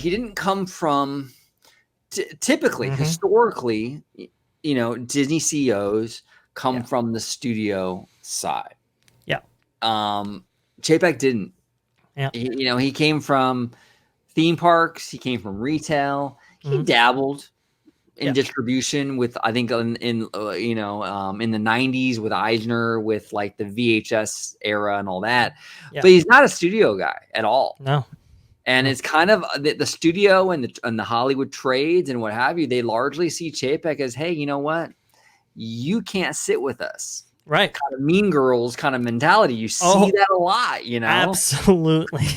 he didn't come from typically, Mm-hmm. historically, Disney CEOs come from the studio side. Yeah. Chapek didn't. Yeah. He came from theme parks. He came from retail. He dabbled in distribution with, I think, in the 90s with Eisner, with like the VHS era and all that. Yeah. But he's not a studio guy at all. No. And it's kind of the studio and the Hollywood trades and what have you. They largely see Chapek as, hey, you know what? You can't sit with us. Right. Kind of Mean Girls kind of mentality. You see that a lot, Absolutely.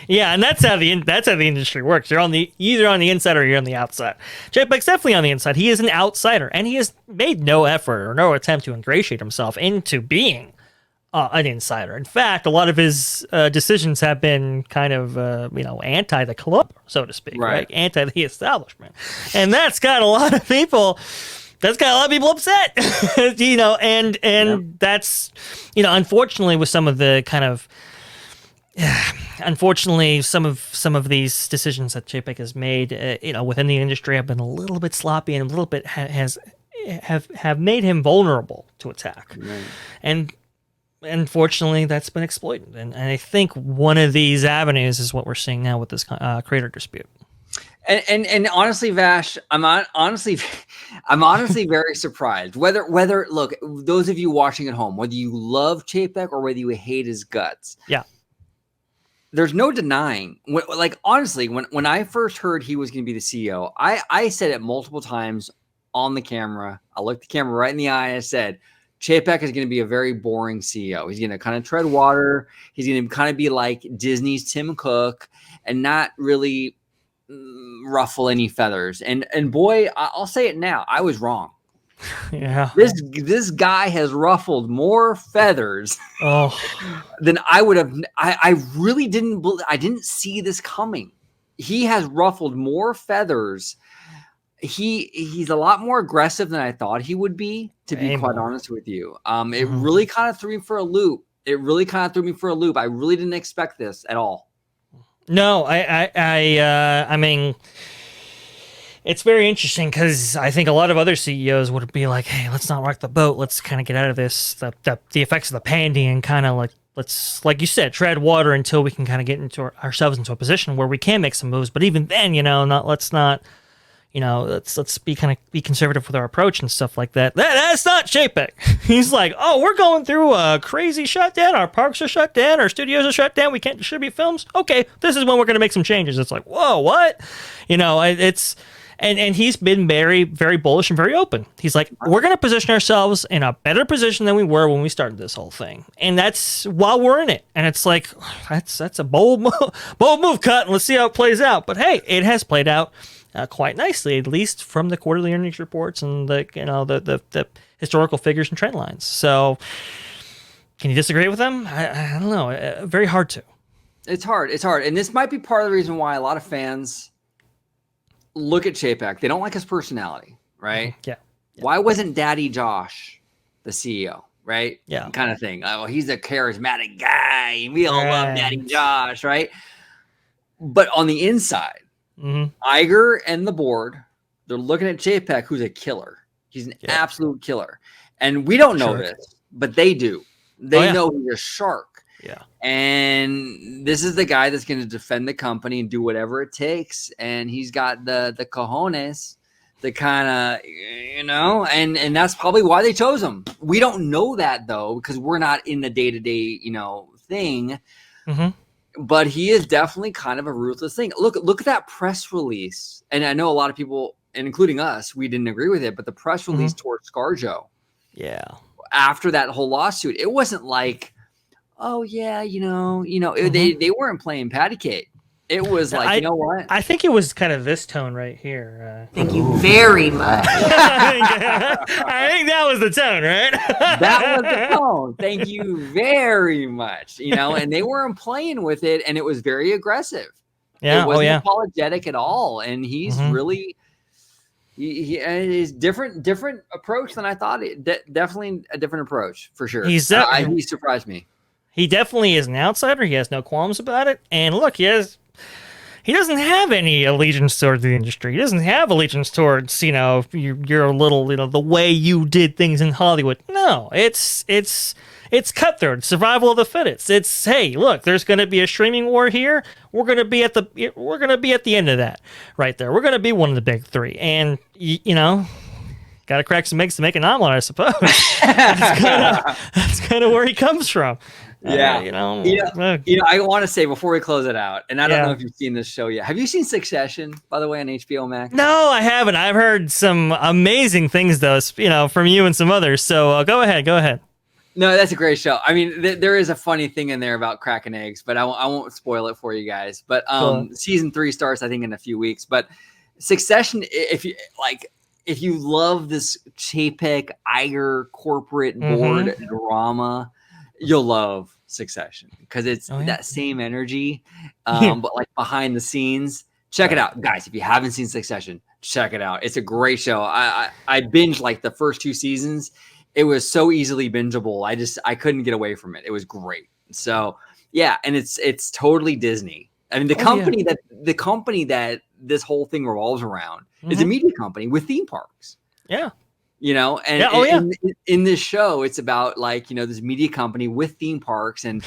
Yeah, and that's how the industry works. You're either on the inside or you're on the outside. Chapek's definitely on the inside. He is an outsider, and he has made no effort or no attempt to ingratiate himself into being an insider. In fact, a lot of his decisions have been kind of anti the club, so to speak, right? Anti the establishment, and that's got a lot of people. That's got a lot of people upset, and that's, unfortunately, with some of the kind of, some of these decisions that Chapek has made, within the industry have been a little bit sloppy and a little bit have made him vulnerable to attack, and unfortunately, that's been exploited. And I think one of these avenues is what we're seeing now with this creator dispute. And honestly, Vash, I'm honestly very surprised. Whether look, those of you watching at home, whether you love Chapek or whether you hate his guts, there's no denying. Honestly, when I first heard he was going to be the CEO, I said it multiple times on the camera. I looked the camera right in the eye. And I said, Chapek is going to be a very boring CEO. He's going to kind of tread water. He's going to kind of be like Disney's Tim Cook and not really ruffle any feathers. And boy, I'll say it now, I was wrong. Yeah. This guy has ruffled more feathers than I would have. I really didn't see this coming. He has ruffled more feathers. He's a lot more aggressive than I thought he would be, to be quite honest with you. It really kind of threw me for a loop. I really didn't expect this at all. No, I mean, it's very interesting because I think a lot of other CEOs would be like, hey, let's not rock the boat. Let's kind of get out of this, the effects of the pandy, and kind of let's, like you said, tread water until we can kind of get ourselves into a position where we can make some moves. But even then, let's be conservative with our approach and stuff like that. That's not Chapek. He's like, oh, we're going through a crazy shutdown. Our parks are shut down. Our studios are shut down. We can't distribute films. Okay, this is when we're going to make some changes. It's like, whoa, what? It's and he's been very, very bullish and very open. He's like, we're going to position ourselves in a better position than we were when we started this whole thing, and that's while we're in it. And it's like, that's a bold move, cut. And let's see how it plays out. But hey, it has played out quite nicely, at least from the quarterly earnings reports and the historical figures and trend lines. So, can you disagree with them? I don't know. Very hard to. It's hard, and this might be part of the reason why a lot of fans look at Chapek. They don't like his personality, right? Yeah. Why wasn't Daddy Josh the CEO, right? Yeah. Kind of thing. Oh, he's a charismatic guy. We all love Daddy Josh, right? But on the inside, Iger and the board, they're looking at Chapek, who's a killer. He's an absolute killer. And we don't know this, but they do. They know he's a shark. Yeah. And this is the guy that's going to defend the company and do whatever it takes. And he's got the cojones, the kind of, and that's probably why they chose him. We don't know that, though, because we're not in the day-to-day, thing. But he is definitely kind of a ruthless thing. Look at that press release. And I know a lot of people, and including us, we didn't agree with it, but the press release towards ScarJo. Yeah. After that whole lawsuit, it wasn't like, oh yeah, they weren't playing patty cake. It was like, you know what? I think it was kind of this tone right here. Thank you very much. I think that was the tone, right? That was the tone. Thank you very much. And they weren't playing with it, and it was very aggressive. Yeah. It wasn't apologetic at all, and he's really. He is different approach than I thought. Definitely a different approach for sure. He surprised me. He definitely is an outsider. He has no qualms about it. And look, he has he doesn't have any allegiance towards the industry. He doesn't have allegiance towards, you're a little, the way you did things in Hollywood. No, it's cutthroat, survival of the fittest. It's, hey, look, there's going to be a streaming war here. We're going to be at the end of that right there. We're going to be one of the big three. And got to crack some eggs to make an omelet, I suppose. That's kind of where he comes from. Yeah. I want to say before we close it out, and I don't know if you've seen this show yet. Have you seen Succession, by the way, on HBO Max? No, I haven't. I've heard some amazing things, though, from you and some others. So go ahead. No, that's a great show. I mean, there is a funny thing in there about cracking eggs, but I won't spoil it for you guys. But season 3 starts, I think, in a few weeks. But Succession, if you love this Chapek Iger corporate board drama, you'll love Succession because it's that same energy, but like behind the scenes. Check it out, guys. If you haven't seen Succession, check it out. It's a great show. I binged like the first 2 seasons. It was so easily bingeable. I couldn't get away from it. It was great. So yeah, and it's totally Disney. I mean, the company that this whole thing revolves around is a media company with theme parks. Yeah. In this show, it's about this media company with theme parks, and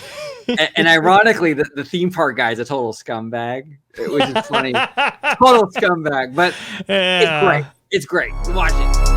ironically, the theme park guy is a total scumbag, which is funny. Total scumbag, but it's great. It's great. Watch it.